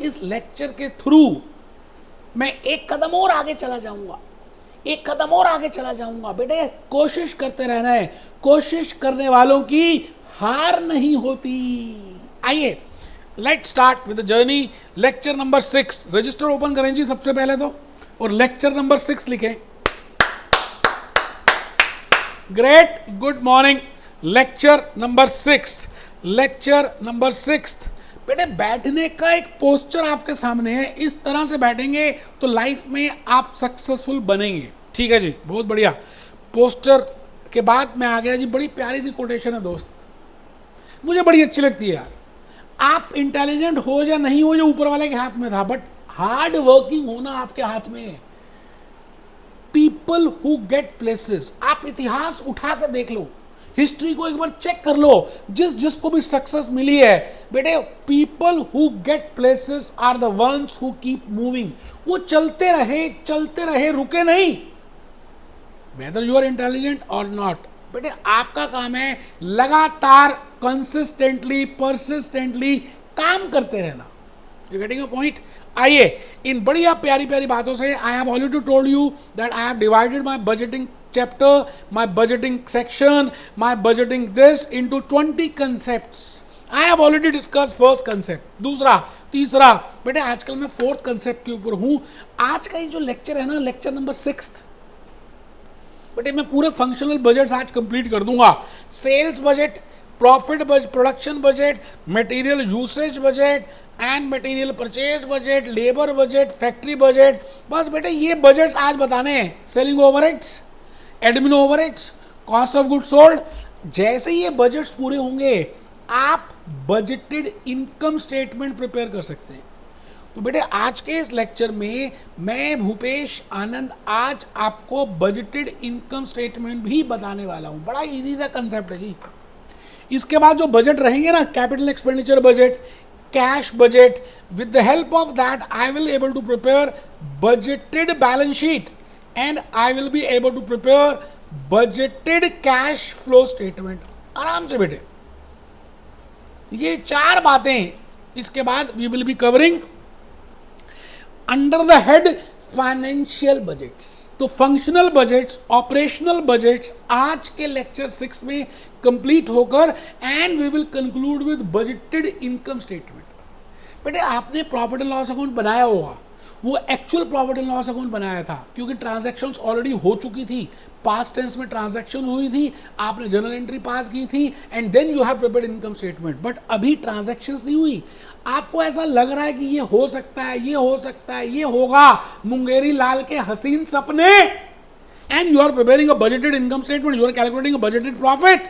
इस लेक्चर के थ्रू मैं एक कदम और आगे चला जाऊंगा, एक कदम और आगे चला जाऊंगा। बेटे कोशिश करते रहना है, कोशिश करने वालों की हार नहीं होती। आइए let's start with the journey. Lecture number 6, register open करें जी सबसे पहले तो, और लेक्चर नंबर 6 लिखें। Great, good morning. Lecture number 6, lecture number 6। बेटे बैठने का एक पोस्चर आपके सामने है, इस तरह से बैठेंगे तो लाइफ में आप सक्सेसफुल बनेंगे। ठीक है जी, बहुत बढ़िया। पोस्टर के बाद मैं आ गया जी, बड़ी प्यारी सी कोटेशन है दोस्त, मुझे बड़ी अच्छी लगती है यार। आप इंटेलिजेंट हो या नहीं हो, जो ऊपर वाले के हाथ में था, बट हार्ड वर्किंग होना आपके हाथ में है। पीपल हु गेट प्लेसेस, आप इतिहास उठा कर देख लो, हिस्ट्री को एक बार चेक कर लो, जिसको भी सक्सेस मिली है बेटे, people who get places are the ones who keep moving. वो चलते रहे, रुके नहीं। वेदर यू आर इंटेलिजेंट और नॉट, बेटे आपका काम है लगातार कंसिस्टेंटली परसिस्टेंटली काम करते रहना। You getting a point? आइए इन बढ़िया प्यारी प्यारी बातों से, आई have already told you that I have divided my budgeting chapter, my budgeting section, my budgeting this into 20 concepts. I have already discussed first concept, दूसरा, तीसरा। बेटे आजकल मैं फोर्थ कंसेप्ट के ऊपर हूं। आज का ये जो लेक्चर है ना, लेक्चर नंबर 6, बेटे मैं पूरे फंक्शनल बजट आज कंप्लीट कर दूंगा। Sales budget, profit budget, production budget, material usage budget and material purchase budget, labour budget, factory budget. बस बेटे ये बजट्स आज बताने हैं। Selling overheads, admin overheads, cost of good sold. जैसे ये बजट्स पूरे होंगे आप बजटेड इनकम स्टेटमेंट प्रिपेयर कर सकते हैं। तो बेटे आज के इस लेक्चर में मैं भूपेश आनंद आज आपको बजटेड इनकम स्टेटमेंट भी बताने वाला हूं। बड़ा इजी सा कंसेप्ट है जी। इसके बाद जो बजट रहेंगे ना, capital expenditure budget, cash budget, with the help of that I will able to prepare budgeted balance sheet and I will be able to prepare budgeted cash flow statement। आराम से बेटे ये 4 बातें इसके बाद we will be covering under the head financial budgets. तो functional budgets, operational budgets आज के लेक्चर 6 में कंप्लीट होकर and we will conclude with budgeted income statement. बेटे आपने प्रॉफिट एंड लॉस अकाउंट बनाया होगा, वो actual profit and loss account बनाया था क्योंकि ट्रांजैक्शंस ऑलरेडी हो चुकी थी, पास्ट टेंस में ट्रांजैक्शन हुई थी, आपने जर्नल एंट्री पास की थी and then you have prepared income statement. But अभी ट्रांजैक्शंस नहीं हुई, आपको ऐसा लग रहा है कि ये हो सकता है, ये हो सकता है, ये होगा, मुंगेरी लाल के हसीन सपने, and you are preparing a budgeted income statement, you are calculating a budgeted profit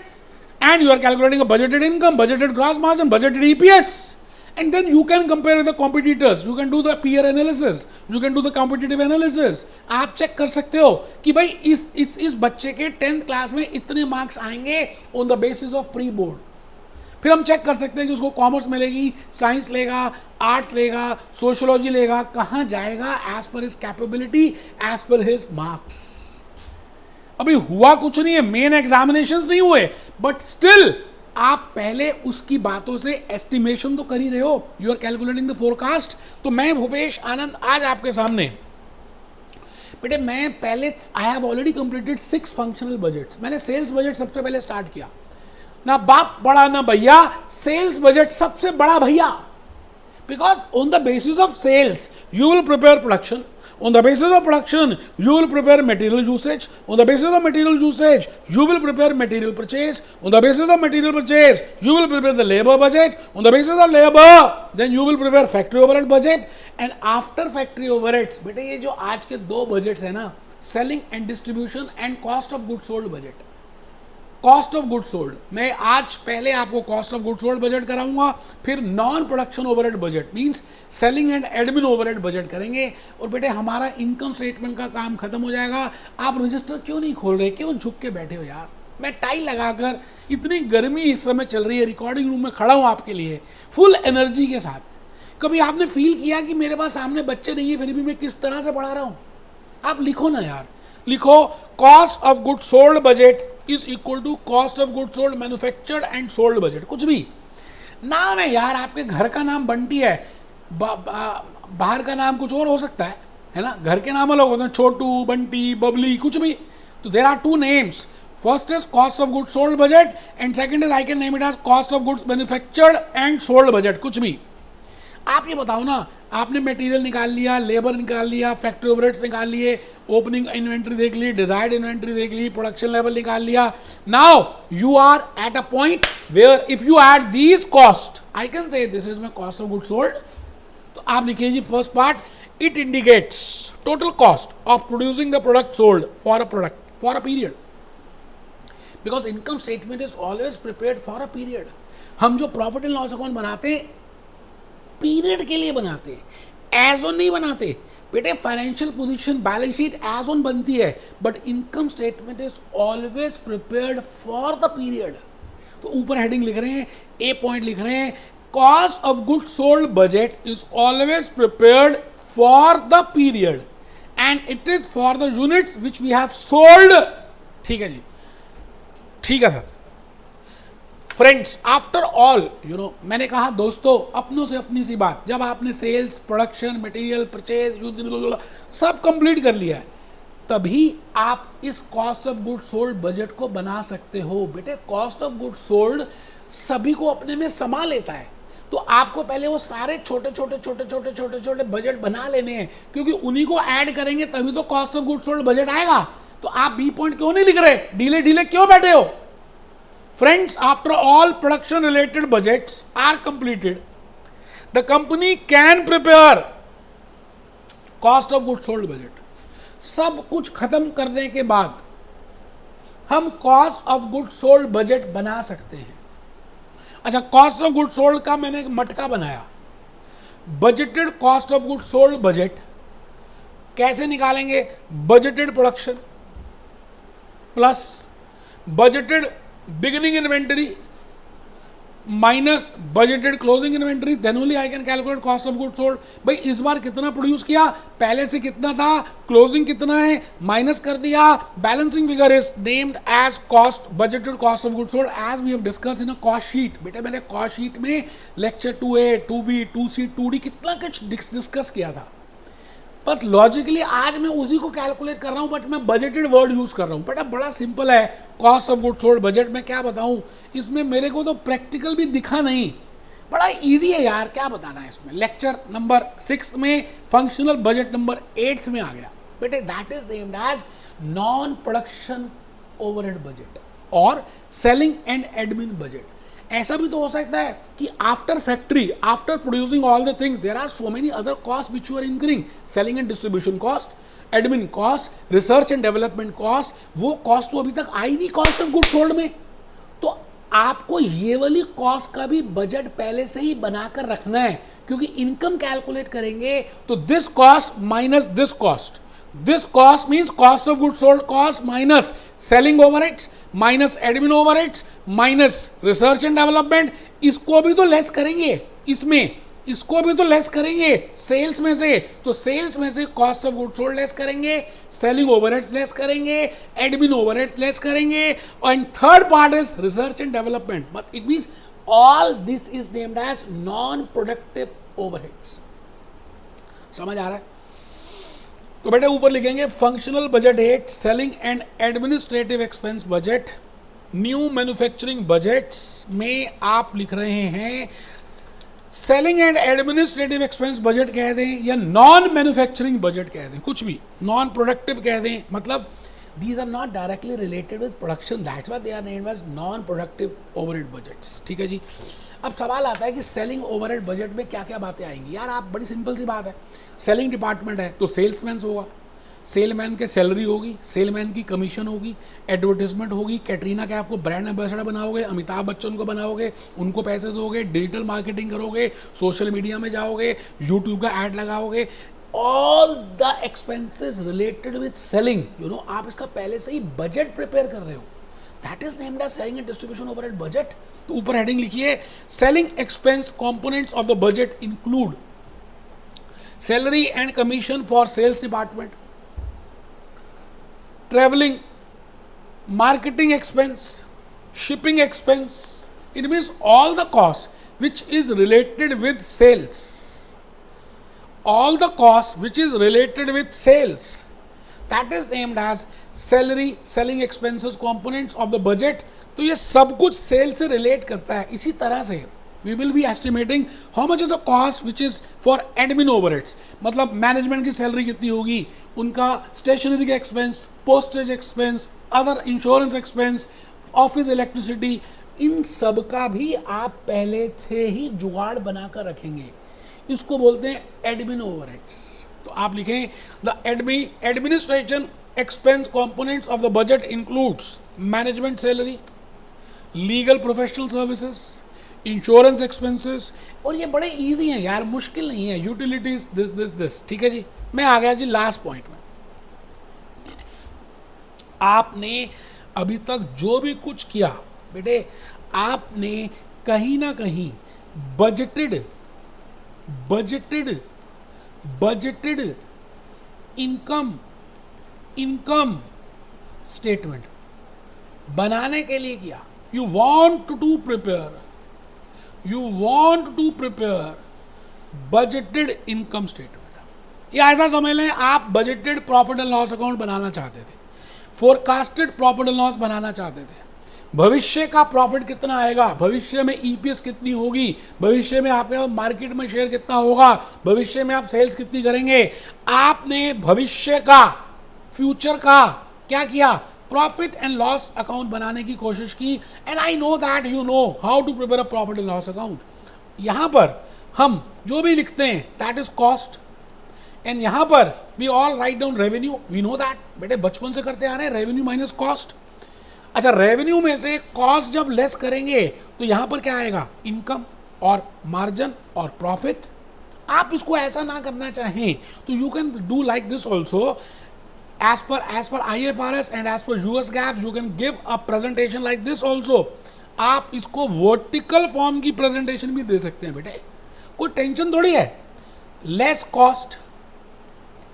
and you are calculating a budgeted income, budgeted gross margin, budgeted EPS. And then you can compare with the competitors, you can do the peer analysis, you can do the competitive analysis। आप check कर सकते हो कि भाई इस बच्चे के 10th class में इतने मार्क्स आएंगे on the basis of pre board. फिर हम चेक कर सकते हैं कि उसको कॉमर्स मिलेगी, साइंस लेगा, आर्ट्स लेगा, सोशियोलॉजी लेगा, कहाँ जाएगा as per his capability, as per his marks. अभी हुआ कुछ नहीं है, मेन एग्जामिनेशंस नहीं हुए, बट स्टिल आप पहले उसकी बातों से एस्टिमेशन तो कर ही रहे हो, you are calculating the forecast. तो मैं भूपेश आनंद आज आपके सामने बेटे, मैं पहले आई have already completed 6 functional budgets. मैंने सेल्स बजट सबसे पहले स्टार्ट किया, ना बाप बड़ा ना भैया, सेल्स बजट सबसे बड़ा भैया, because on the basis of sales you will prepare production, on the basis of production you will prepare material usage, on the basis of material usage you will prepare material purchase, on the basis of material purchase you will prepare the labor budget, on the basis of labor then you will prepare factory overhead budget, and after factory overheads बेटे ये जो आज के 2 budgets है ना, selling and distribution and cost of good sold budget. Cost of good sold मैं आज पहले आपको cost of good sold budget कराऊंगा, फिर non production overhead budget means selling and admin overhead budget करेंगे, और बेटे हमारा इनकम स्टेटमेंट का काम खत्म हो जाएगा। आप रजिस्टर क्यों नहीं खोल रहे, क्यों झुक के बैठे हो यार? मैं टाई लगाकर, इतनी गर्मी इस समय चल रही है, रिकॉर्डिंग रूम में खड़ा हूं आपके लिए फुल एनर्जी के साथ। कभी आपने फील किया कि मेरे पास सामने बच्चे नहीं है फिर भी मैं किस तरह से पढ़ा रहा हूं? आप लिखो ना यार, लिखो cost of good sold budget is equal to cost of good sold manufactured and sold budget. कुछ भी नाम है यार, आपके घर का नाम बंटी है, बाहर का नाम कुछ और हो सकता है ना, घर के नाम अलग होते हैं, छोटू, बंटी, बबली, कुछ भी। तो there are two names, first is cost of goods sold budget and second is I can name it as cost of goods manufactured and sold budget, कुछ भी। आप ये बताओ ना, आपने मटेरियल निकाल लिया, लेबर निकाल लिया, फैक्ट्री ओवरहेड्स निकाल लिए, ओपनिंग इन्वेंट्री देख ली, डिजायर्ड इन्वेंट्री देख ली, प्रोडक्शन लेवल निकाल लिया। Now you are at a point where if you add these cost, I can say this is my cost of goods sold. तो आप लिखिए जी first part, it indicates total cost of producing the product sold for a period, because income statement is always prepared for a period. हम जो profit and loss account बनाते हैं period के लिए बनाते हैं, एज ऑन नहीं बनाते बेटे। Financial position balance sheet as on बनती है, but income statement is always prepared for the period. तो ऊपर हेडिंग लिख रहे हैं, ए पॉइंट लिख रहे हैं, cost of goods sold budget is always prepared for the period and it is for the units which we have sold. ठीक है जी, ठीक है सर। फ्रेंड्स, आफ्टर ऑल मैंने कहा दोस्तों, अपनों से अपनी सी बात, जब आपने सेल्स, प्रोडक्शन, मटेरियल, परचेज सब कंप्लीट कर लिया है, तभी आप इस cost of good sold budget को बना सकते हो। बेटे कॉस्ट ऑफ गुड सोल्ड सभी को अपने में समा लेता है, तो आपको पहले वो सारे छोटे छोटे बजट बना लेने हैं, क्योंकि उन्हीं को ऐड करेंगे तभी तो cost of good sold budget आएगा। तो आप बी पॉइंट क्यों नहीं लिख रहे, ढीले क्यों बैठे हो? Friends, after all production related budgets are completed, the company can prepare cost of goods sold budget. सब कुछ खत्म करने के बाद हम cost of good sold budget बना सकते हैं। अच्छा, कॉस्ट ऑफ गुड सोल्ड का मैंने एक मटका बनाया, budgeted cost of good sold budget कैसे निकालेंगे? Budgeted production plus budgeted beginning inventory minus budgeted closing inventory, then only I can calculate cost of goods sold. भाई इस बार कितना प्रोड्यूस किया, पहले से कितना था, क्लोजिंग कितना है, माइनस कर दिया, balancing figure is named as cost, budgeted cost of goods sold as we have discuss in a cost sheet. बेटा मैंने कॉस्ट शीट में lecture 2A, 2B, 2C, 2D कितना कुछ डिस्कस किया था। बस लॉजिकली आज मैं उसी को कैलकुलेट कर रहा हूं, बट मैं बजटेड वर्ड यूज कर रहा हूं। बेटा बड़ा सिंपल है, cost of goods sold budget में क्या बताऊं, इसमें मेरे को तो प्रैक्टिकल भी दिखा नहीं, बड़ा इजी है यार, क्या बताना है इसमें। लेक्चर नंबर 6 में फंक्शनल बजट नंबर 8 में आ गया बेटे, that is named as non production overhead budget और सेलिंग एंड एडमिन बजट। ऐसा भी तो हो सकता है कि after factory, after producing all the things, there are so many other cost which you are incurring, selling and distribution cost, admin cost, research and development cost, वो cost तो अभी तक आई नहीं कॉस्ट ऑफ गुड्स सोल्ड में। तो आपको ये वाली कॉस्ट का भी बजट पहले से ही बनाकर रखना है, क्योंकि इनकम कैलकुलेट करेंगे तो this cost minus this cost, this cost means cost of goods sold cost minus selling overheads minus admin overheads minus research and development, इसको भी तो लेस करेंगे, इसमें इसको भी तो लेस करेंगे सेल्स में से, तो सेल्स में से cost of goods sold less करेंगे, सेलिंग ओवरहेड्स लेस करेंगे, एडमिन ओवरहेड्स लेस करेंगे, and third part is research and development. But it means all this is named as non productive overheads. समझ आ रहा है? तो बेटे ऊपर लिखेंगे functional budget 8, selling and administrative expense budget. New manufacturing budgets में आप लिख रहे हैं selling and administrative expense budget कह दें या नॉन मैन्युफैक्चरिंग बजट कह दें, कुछ भी, नॉन प्रोडक्टिव कह दें, मतलब these are not directly related with production, that's why they are named as non productive overhead budgets। ठीक है जी। अब सवाल आता है कि सेलिंग ओवरहेड बजट में क्या क्या बातें आएंगी। यार आप, बड़ी सिंपल सी बात है, सेलिंग डिपार्टमेंट है तो सेल्समैन होगा, सेलमैन के सैलरी होगी, सेलमैन की कमीशन होगी, एडवर्टीजमेंट होगी, कैटरीना कैफ को ब्रांड एम्बेसडर बनाओगे, अमिताभ बच्चन को बनाओगे, उनको पैसे दोगे, डिजिटल मार्केटिंग करोगे, सोशल मीडिया में जाओगे, यूट्यूब का ऐड लगाओगे, all the expenses related with selling, आप इसका पहले से ही बजट प्रिपेयर कर रहे हो, that is named as selling and distribution overhead budget. तो ऊपर हेडिंग लिखिए, selling expense components of the budget include salary and commission for sales department, travelling, marketing expense, shipping expense, it means all the cost which is related with sales, all the cost which is related with sales, that is named as salary, selling expenses components of the budget. तो ये सब कुछ cell से relate करता है. इसी तरह से we will be estimating how much is the cost which is for admin overheads. मतलब मैनेजमेंट की सैलरी कितनी होगी, उनका स्टेशनरी का expense, postage expense, other insurance expense, office electricity, इन सब का भी आप पहले से ही जुगाड़ बनाकर रखेंगे. इसको बोलते हैं एडमिन ओवरहेड्स. तो आप लिखें the administration expense components of the budget includes management salary, legal professional services, insurance expenses. और ये बड़े इजी हैं यार, मुश्किल नहीं है. Utilities, this. ठीक है जी. मैं आ गया जी लास्ट पॉइंट में. आपने अभी तक जो भी कुछ किया बेटे, आपने कहीं ना कहीं बजटेड इनकम स्टेटमेंट बनाने के लिए किया. You want to prepare budgeted income statement. या ऐसा समझ लें आप budgeted profit and loss account बनाना चाहते थे, फोरकास्टेड प्रॉफिट एंड लॉस बनाना चाहते थे. भविष्य का प्रॉफिट कितना आएगा, भविष्य में ईपीएस कितनी होगी, भविष्य में आपके मार्केट में शेयर कितना होगा, भविष्य में आप सेल्स कितनी करेंगे. आपने भविष्य का, फ्यूचर का क्या किया, प्रॉफिट एंड लॉस अकाउंट बनाने की कोशिश की. And I know that you know how to prepare a profit and loss account. यहां पर हम जो भी लिखते हैं दैट इज कॉस्ट, एंड यहां पर we all write down revenue. We know that बेटे, बचपन से करते आ रहे हैं, रेवेन्यू माइनस कॉस्ट. अच्छा, रेवेन्यू में से कॉस्ट जब लेस करेंगे तो यहां पर क्या आएगा, इनकम और मार्जिन और प्रॉफिट. आप इसको ऐसा ना करना चाहें तो you can do like this also. as per IFRS and as per US GAAP you can give a presentation like this also. आप इसको वर्टिकल फॉर्म की प्रेजेंटेशन भी दे सकते हैं बेटे, कोई टेंशन थोड़ी है. Less cost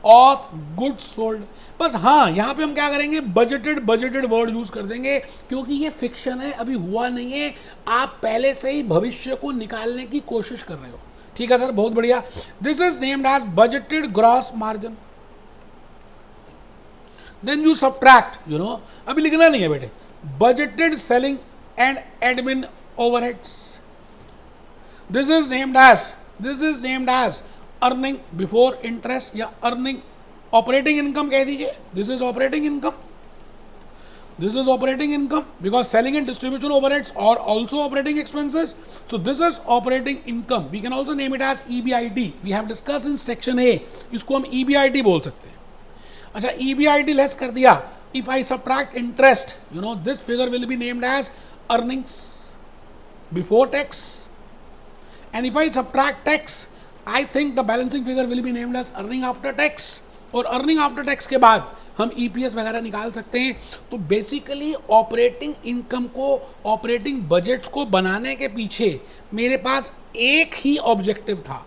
of goods sold. बस हाँ, यहां पे हम क्या करेंगे, बजटेड वर्ड यूज कर देंगे, क्योंकि ये फिक्शन है, अभी हुआ नहीं है. आप पहले से ही भविष्य को निकालने की कोशिश कर रहे हो. ठीक है सर, बहुत बढ़िया. This is named as budgeted gross margin. Then you subtract, अभी लिखना नहीं है बेटे, budgeted selling and admin overheads. This is named as earning before interest या अर्निंग ऑपरेटिंग इनकम कह दीजिए. This is operating income because selling and distribution overheads are also operating expenses. So this is operating income. We can also name it as EBIT. We have discussed in section A. इसको हम EBIT बोल सकते हैं. अच्छा, EBIT less कर दिया. If I subtract interest, this figure will be named as earnings before tax. And if I subtract tax, I think the balancing figure will be named as earning after tax. और earning after tax के बाद हम EPS वगैरह निकाल सकते हैं. तो basically operating income को, ऑपरेटिंग बजट्स को बनाने के पीछे मेरे पास एक ही ऑब्जेक्टिव था,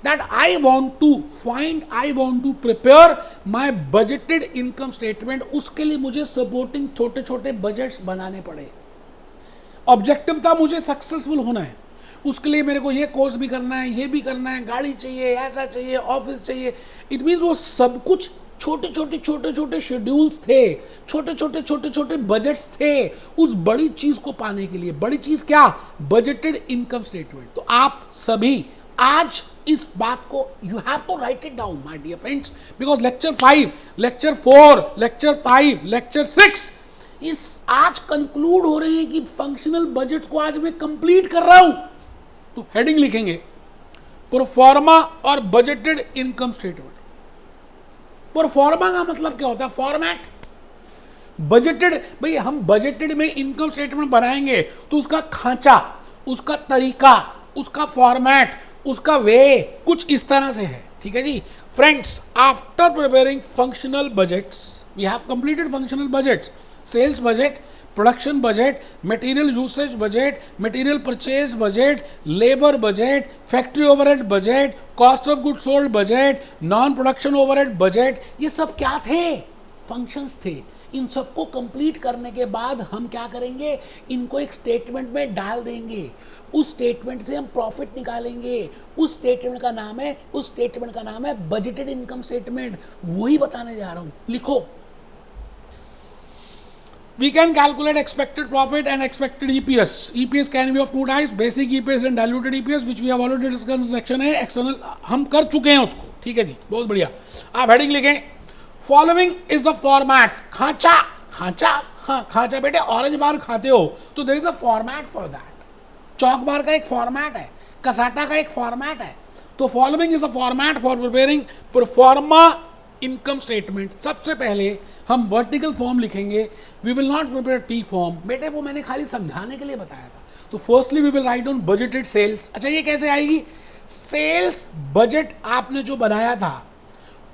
that I want to prepare my budgeted income statement. उसके लिए मुझे सपोर्टिंग छोटे छोटे बजट्स बनाने पड़े. ऑब्जेक्टिव था मुझे सक्सेसफुल होना है, उसके लिए मेरे को ये कोर्स भी करना है, ये भी करना है, गाड़ी चाहिए, ऐसा चाहिए, ऑफिस चाहिए. इट मीन्स वो सब कुछ छोटे छोटे शेड्यूल्स थे, छोटे छोटे बजट्स थे उस बड़ी चीज को पाने के लिए. बड़ी चीज क्या, बजटेड इनकम स्टेटमेंट. तो आप सभी आज इस बात को you have to write it down my dear friends, because lecture 5, lecture 4, lecture 5, lecture 6 इस आज कंक्लूड हो रहे हैं कि फंक्शनल बजट को आज मैं कंप्लीट कर रहा हूं. तो हेडिंग लिखेंगे प्रोफॉर्मा और बजटेड इनकम स्टेटमेंट. प्रोफॉर्मा का मतलब क्या होता है, फॉर्मेट. बजटेड, भाई हम बजटेड में इनकम स्टेटमेंट बनाएंगे तो उसका खांचा, उसका तरीका, उसका फॉर्मेट, उसका वे कुछ इस तरह से है. ठीक है जी friends. After preparing functional budgets, we have completed functional budgets, sales budget, production budget, material usage budget, material purchase budget, labour budget, factory overhead budget, cost of good sold budget, non production overhead budget. ये सब क्या थे, functions थे. इन सबको complete करने के बाद हम क्या करेंगे, इनको एक स्टेटमेंट में डाल देंगे, उस स्टेटमेंट से हम प्रॉफिट निकालेंगे, उस स्टेटमेंट का नाम है बजटेड इनकम स्टेटमेंट। वही बताने जा रहा हूं, लिखो। We can calculate expected profit and expected EPS. EPS can be of two types, basic EPS and diluted EPS, which we have already discussed in section है एक्सटर्नल, हम कर चुके हैं उसको, ठीक है जी, बहुत बढ़िया। आप हेडिंग लिखें, फॉलोइंग इज द फॉर्मेट। खांचा, खांचा, हाँ खांचा बेटे, ऑरेंज बार खाते हो तो there is a format for that. Chocobar का एक फॉर्मेट है, कसाटा का एक फॉर्मेट है। तो following is a format for preparing proforma income statement. सबसे पहले हम वर्टिकल फॉर्म लिखेंगे, we will not prepare T form. बेटे वो मैंने खाली समझाने के लिए बताया था। तो firstly we will write on budgeted sales. अच्छा ये कैसे आएगी, सेल्स बजट आपने जो बनाया था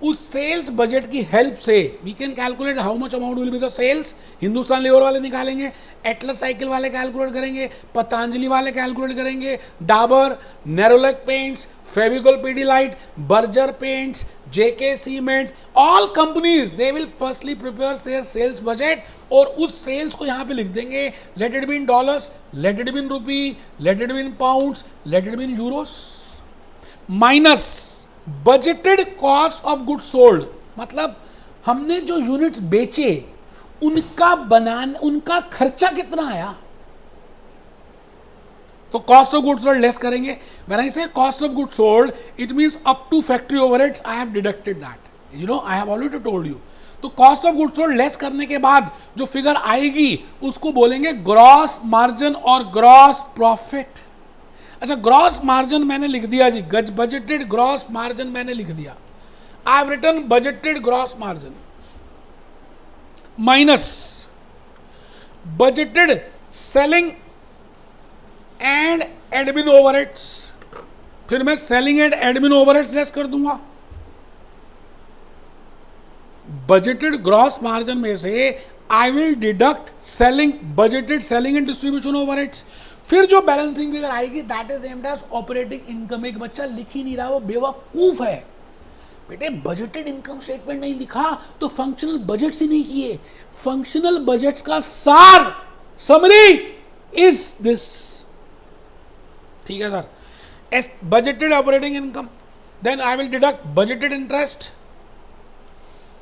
उस सेल्स बजट की हेल्प से we can calculate how much amount will be the sales. Hindustan Lever वाले निकालेंगे, एटलस साइकिल वाले कैलकुलेट करेंगे, पतंजलि वाले कैलकुलेट करेंगे, Dabur, Nerolac paints, Fevicol Pidilite, Berger paints, JK cement, all companies they will firstly prepare their sales budget और उस सेल्स को यहां पे लिख देंगे, let it be in dollars, let it be in rupee, let it be in pounds, let it be in euros, minus budgeted cost of goods sold. मतलब हमने जो यूनिट्स बेचे उनका खर्चा कितना आया, तो cost of goods sold less करेंगे। When I say cost of goods sold it means up to factory overheads, I have deducted that, you know I have already told you. तो कॉस्ट ऑफ गुड्स सोल्ड लेस करने के बाद जो figure आएगी उसको बोलेंगे ग्रॉस मार्जिन और ग्रॉस प्रॉफिट। अच्छा ग्रॉस मार्जिन मैंने लिख दिया जी, बजटेड ग्रॉस मार्जिन मैंने लिख दिया, I have written budgeted gross margin minus budgeted selling and admin overheads. फिर मैं selling and admin overheads less कर दूंगा। बजटेड ग्रॉस मार्जिन में से I will deduct selling, budgeted selling and distribution overheads. फिर जो बैलेंसिंग फिगर आएगी that is named as operating income. एक बच्चा लिख ही नहीं रहा, वो बेवकूफ है। बेटे बजटेड इनकम स्टेटमेंट नहीं लिखा तो फंक्शनल बजट्स ही नहीं किए। फंक्शनल बजट्स का सार समरी इज दिस, ठीक है sir. Budgeted operating income, then I will deduct budgeted interest,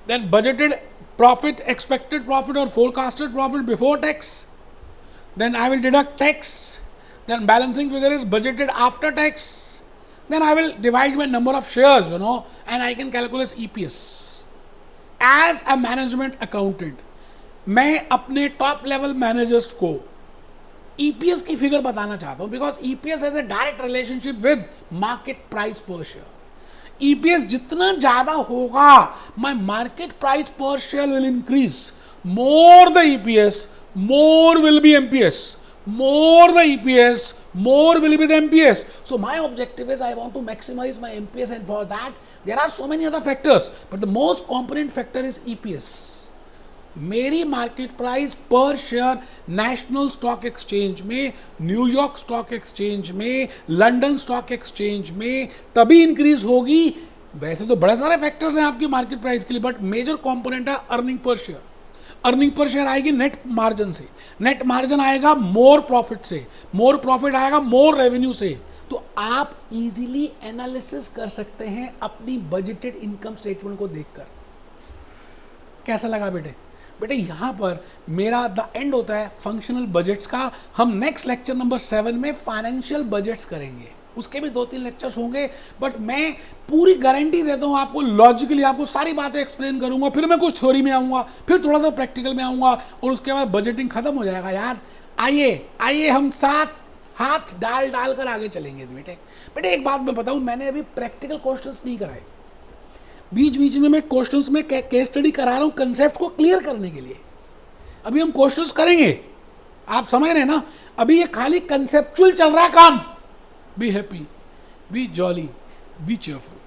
then budgeted profit, expected profit और forecasted profit before tax, then I will deduct tax, then balancing figure is budgeted after tax, then I will divide by number of shares, you know, and I can calculate EPS. As a management accountant, मैं अपने top level managers को EPS की figure बताना चाहता हूँ, because EPS has a direct relationship with market price पर share. EPS जितना ज्यादा होगा my market price per share will increase. More the EPS, more will be MPS, more the EPS, more will be the MPS. So my objective is I want to maximize my MPS, and for that there are so many other factors, but the most component factor is EPS. मेरी market price पर share national stock exchange में, New York stock exchange में, London stock exchange में तभी increase होगी। वैसे तो बड़े सारे फैक्टर्स हैं आपकी मार्केट प्राइस के लिए, बट मेजर कंपोनेंट है earning per share. Earning per share आएगी नेट मार्जिन से, नेट मार्जिन आएगा मोर प्रॉफिट से, मोर प्रॉफिट आएगा मोर रेवेन्यू से। तो आप इजीली एनालिसिस कर सकते हैं अपनी बजटेड इनकम स्टेटमेंट को देखकर। कैसा लगा बेटे? बेटे यहाँ पर मेरा द एंड होता है फंक्शनल बजट्स का। हम नेक्स्ट लेक्चर नंबर 7 में फाइनेंशियल बजट्स करेंगे, उसके भी 2-3 लेक्चर्स होंगे, बट मैं पूरी गारंटी देता हूँ आपको, लॉजिकली आपको सारी बातें एक्सप्लेन करूंगा, फिर मैं कुछ थ्योरी में आऊँगा, फिर थोड़ा सा प्रैक्टिकल में आऊँगा, और उसके बाद बजटिंग खत्म हो जाएगा। यार आइए हम साथ हाथ डाल कर आगे चलेंगे। बेटे एक बात मैं बताऊँ, मैंने अभी प्रैक्टिकल क्वेश्चंस नहीं कराए, बीच बीच में मैं क्वेश्चंस में केस स्टडी करा रहा हूँ कंसेप्ट को क्लियर करने के लिए। अभी हम क्वेश्चंस करेंगे, आप समझ रहे हैं ना, अभी ये खाली कंसेप्चुअल चल रहा है काम। Be happy, B jolly, B cheerful.